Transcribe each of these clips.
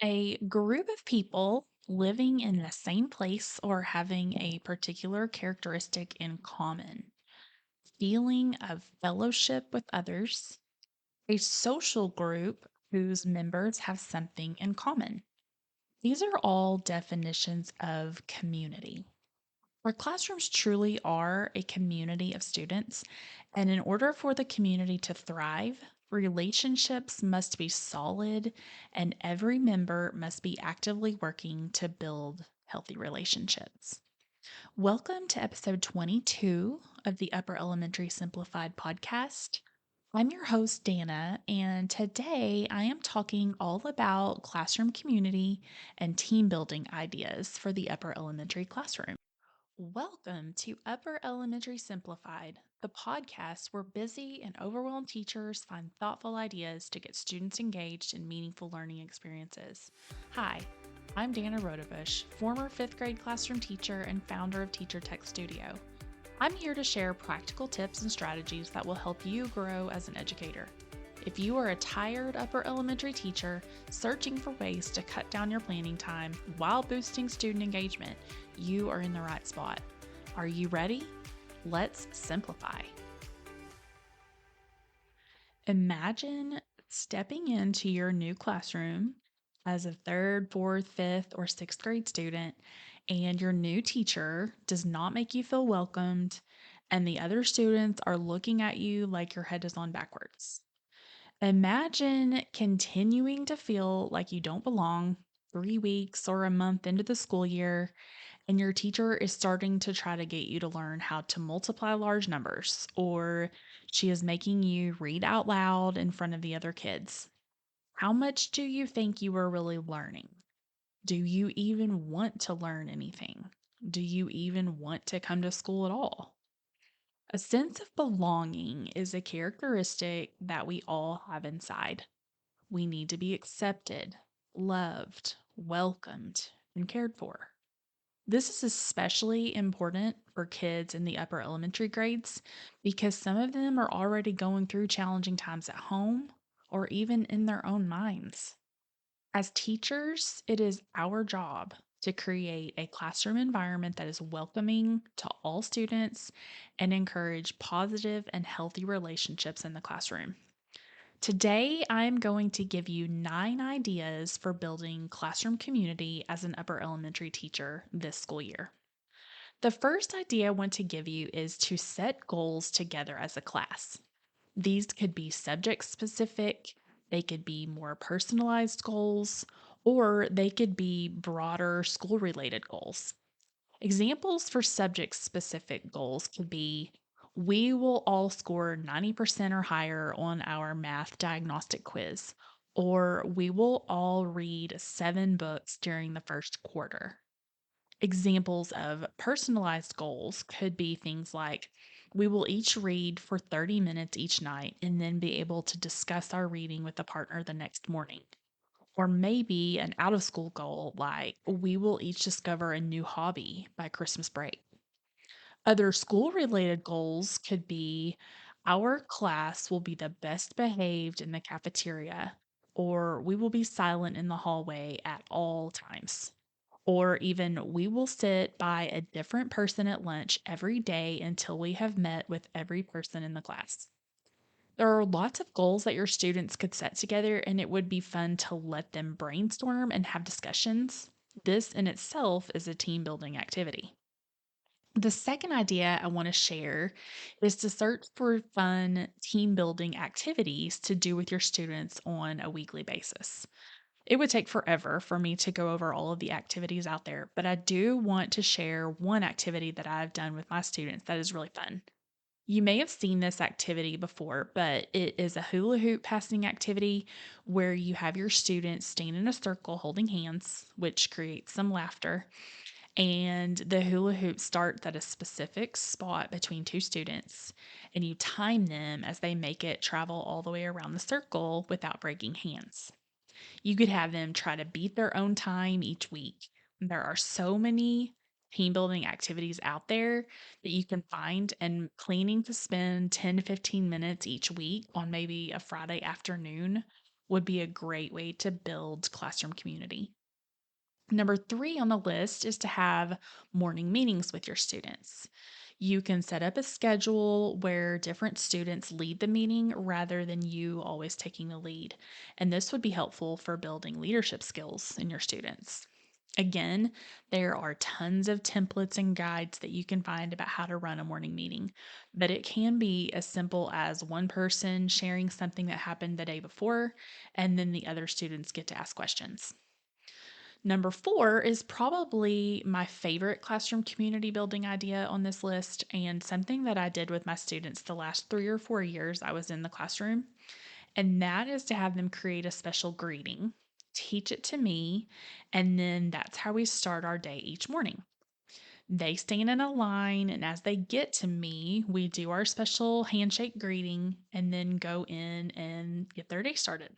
A group of people living in the same place or having a particular characteristic in common, feeling of fellowship with others, a social group whose members have something in common. These are all definitions of community. Our classrooms truly are a community of students, and in order for the community to thrive, relationships must be solid and every member must be actively working to build healthy relationships. Welcome to episode 22 of the Upper Elementary Simplified podcast. I'm your host, Danna, and today I am talking all about classroom community and team building ideas for the upper elementary classroom. Welcome to Upper Elementary Simplified, the podcast where busy and overwhelmed teachers find thoughtful ideas to get students engaged in meaningful learning experiences. Hi, I'm Danna Rodebush, former fifth grade classroom teacher and founder of Teacher Tech Studio. I'm here to share practical tips and strategies that will help you grow as an educator. If you are a tired upper elementary teacher searching for ways to cut down your planning time while boosting student engagement, you are in the right spot. Are you ready? Let's simplify. Imagine stepping into your new classroom as a third, fourth, fifth, or sixth grade student, and your new teacher does not make you feel welcomed, and the other students are looking at you like your head is on backwards. Imagine continuing to feel like you don't belong 3 weeks or a month into the school year, and your teacher is starting to try to get you to learn how to multiply large numbers, or she is making you read out loud in front of the other kids. How much do you think you are really learning? Do you even want to learn anything? Do you even want to come to school at all? A sense of belonging is a characteristic that we all have inside. We need to be accepted, loved, welcomed, and cared for. This is especially important for kids in the upper elementary grades because some of them are already going through challenging times at home or even in their own minds. As teachers, it is our job to create a classroom environment that is welcoming to all students and encourage positive and healthy relationships in the classroom. Today, I'm going to give you 9 ideas for building classroom community as an upper elementary teacher this school year. The first idea I want to give you is to set goals together as a class. These could be subject specific, they could be more personalized goals, or they could be broader school related goals. Examples for subject specific goals could be: we will all score 90% or higher on our math diagnostic quiz, or we will all read 7 books during the first quarter. Examples of personalized goals could be things like: we will each read for 30 minutes each night and then be able to discuss our reading with a partner the next morning. Or maybe an out of school goal like: we will each discover a new hobby by Christmas break. Other school related goals could be: our class will be the best behaved in the cafeteria, or we will be silent in the hallway at all times. Or even, we will sit by a different person at lunch every day until we have met with every person in the class. There are lots of goals that your students could set together, and it would be fun to let them brainstorm and have discussions. This in itself is a team building activity. The second idea I want to share is to search for fun team building activities to do with your students on a weekly basis. It would take forever for me to go over all of the activities out there, but I do want to share one activity that I've done with my students that is really fun. You may have seen this activity before, but it is a hula hoop passing activity where you have your students stand in a circle holding hands, which creates some laughter. And the hula hoop starts at a specific spot between two students, and you time them as they make it travel all the way around the circle without breaking hands. You could have them try to beat their own time each week. There are so many team building activities out there that you can find, and planning to spend 10 to 15 minutes each week on maybe a Friday afternoon would be a great way to build classroom community. Number three on the list is to have morning meetings with your students. You can set up a schedule where different students lead the meeting rather than you always taking the lead. And this would be helpful for building leadership skills in your students. Again, there are tons of templates and guides that you can find about how to run a morning meeting, but it can be as simple as one person sharing something that happened the day before, and then the other students get to ask questions. Number four is probably my favorite classroom community building idea on this list, and something that I did with my students the last 3 or 4 years I was in the classroom. And that is to have them create a special greeting, teach it to me, and then that's how we start our day each morning. They stand in a line, and as they get to me, we do our special handshake greeting and then go in and get their day started.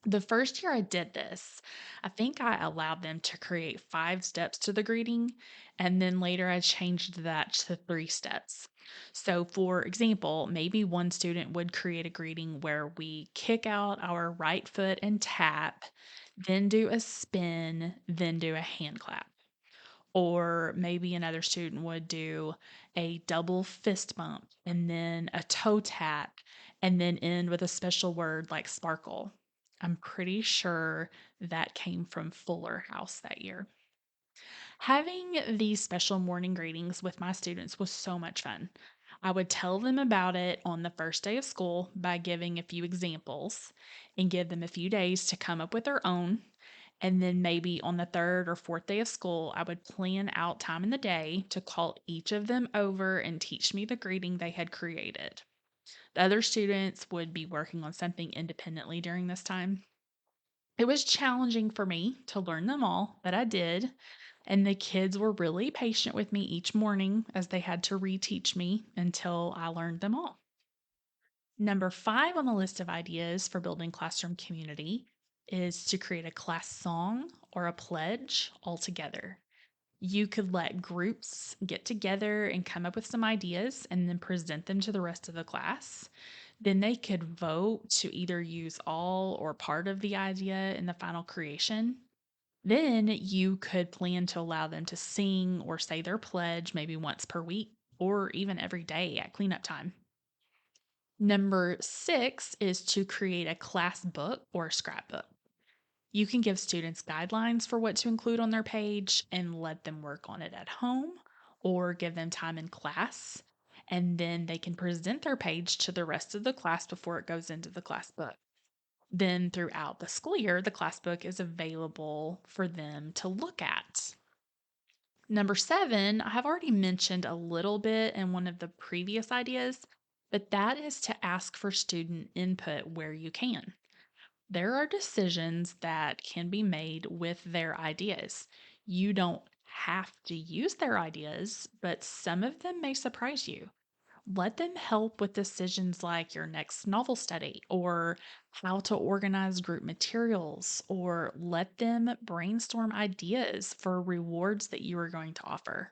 The first year I did this, I think I allowed them to create 5 steps to the greeting, and then later I changed that to 3 steps. So, for example, maybe one student would create a greeting where we kick out our right foot and tap, then do a spin, then do a hand clap. Or maybe another student would do a double fist bump and then a toe tap and then end with a special word like sparkle. I'm pretty sure that came from Fuller House that year. Having these special morning greetings with my students was so much fun. I would tell them about it on the first day of school by giving a few examples and give them a few days to come up with their own. And then maybe on the third or fourth day of school, I would plan out time in the day to call each of them over and teach me the greeting they had created. The other students would be working on something independently during this time. It was challenging for me to learn them all, but I did. And the kids were really patient with me each morning as they had to reteach me until I learned them all. Number five on the list of ideas for building classroom community is to create a class song or a pledge all together. You could let groups get together and come up with some ideas and then present them to the rest of the class. Then they could vote to either use all or part of the idea in the final creation. Then you could plan to allow them to sing or say their pledge maybe once per week or even every day at cleanup time. Number six is to create a class book or a scrapbook. You can give students guidelines for what to include on their page and let them work on it at home or give them time in class. And then they can present their page to the rest of the class before it goes into the class book. Then, throughout the school year, the class book is available for them to look at. Number seven, I have already mentioned a little bit in one of the previous ideas, but that is to ask for student input where you can. There are decisions that can be made with their ideas. You don't have to use their ideas, but some of them may surprise you. Let them help with decisions like your next novel study or how to organize group materials, or let them brainstorm ideas for rewards that you are going to offer.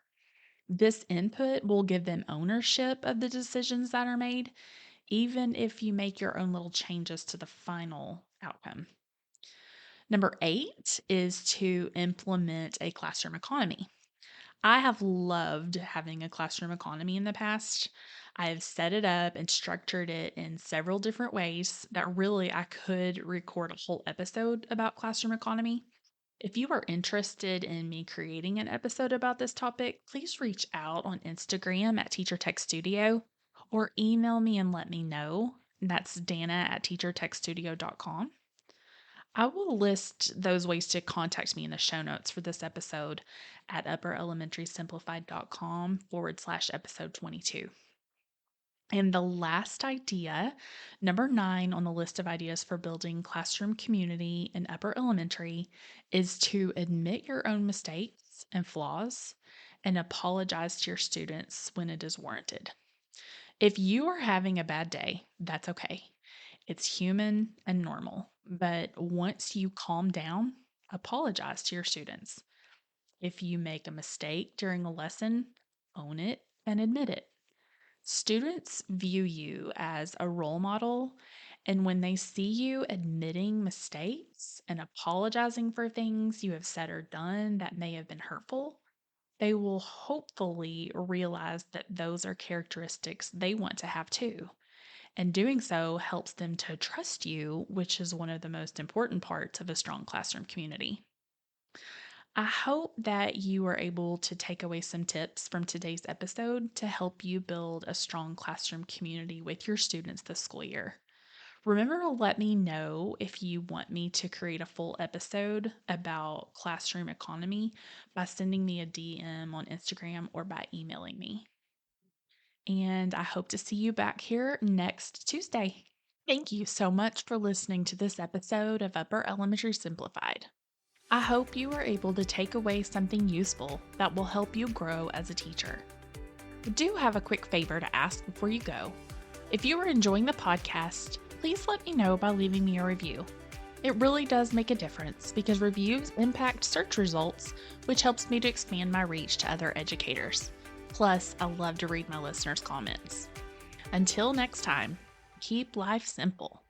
This input will give them ownership of the decisions that are made, even if you make your own little changes to the final outcome. Number eight is to implement a classroom economy. I have loved having a classroom economy in the past. I have set it up and structured it in several different ways that really I could record a whole episode about classroom economy. If you are interested in me creating an episode about this topic, please reach out on Instagram at Teacher Tech Studio or email me and let me know. That's Danna at teachertechstudio.com. I will list those ways to contact me in the show notes for this episode at upperelementarysimplified.com /episode 22. And the last idea, number 9 on the list of ideas for building classroom community in upper elementary, is to admit your own mistakes and flaws and apologize to your students when it is warranted. If you are having a bad day, that's okay. It's human and normal. But once you calm down, apologize to your students. If you make a mistake during a lesson, own it and admit it. Students view you as a role model, And when they see you admitting mistakes and apologizing for things you have said or done that may have been hurtful, they will hopefully realize that those are characteristics they want to have too. And doing so helps them to trust you, which is one of the most important parts of a strong classroom community. I hope that you are able to take away some tips from today's episode to help you build a strong classroom community with your students this school year. Remember to let me know if you want me to create a full episode about classroom economy by sending me a DM on Instagram or by emailing me. And I hope to see you back here next Tuesday. Thank you so much for listening to this episode of Upper Elementary Simplified. I hope you were able to take away something useful that will help you grow as a teacher. I do have a quick favor to ask before you go. If you are enjoying the podcast, please let me know by leaving me a review. It really does make a difference because reviews impact search results, which helps me to expand my reach to other educators. Plus, I love to read my listeners' comments. Until next time, keep life simple.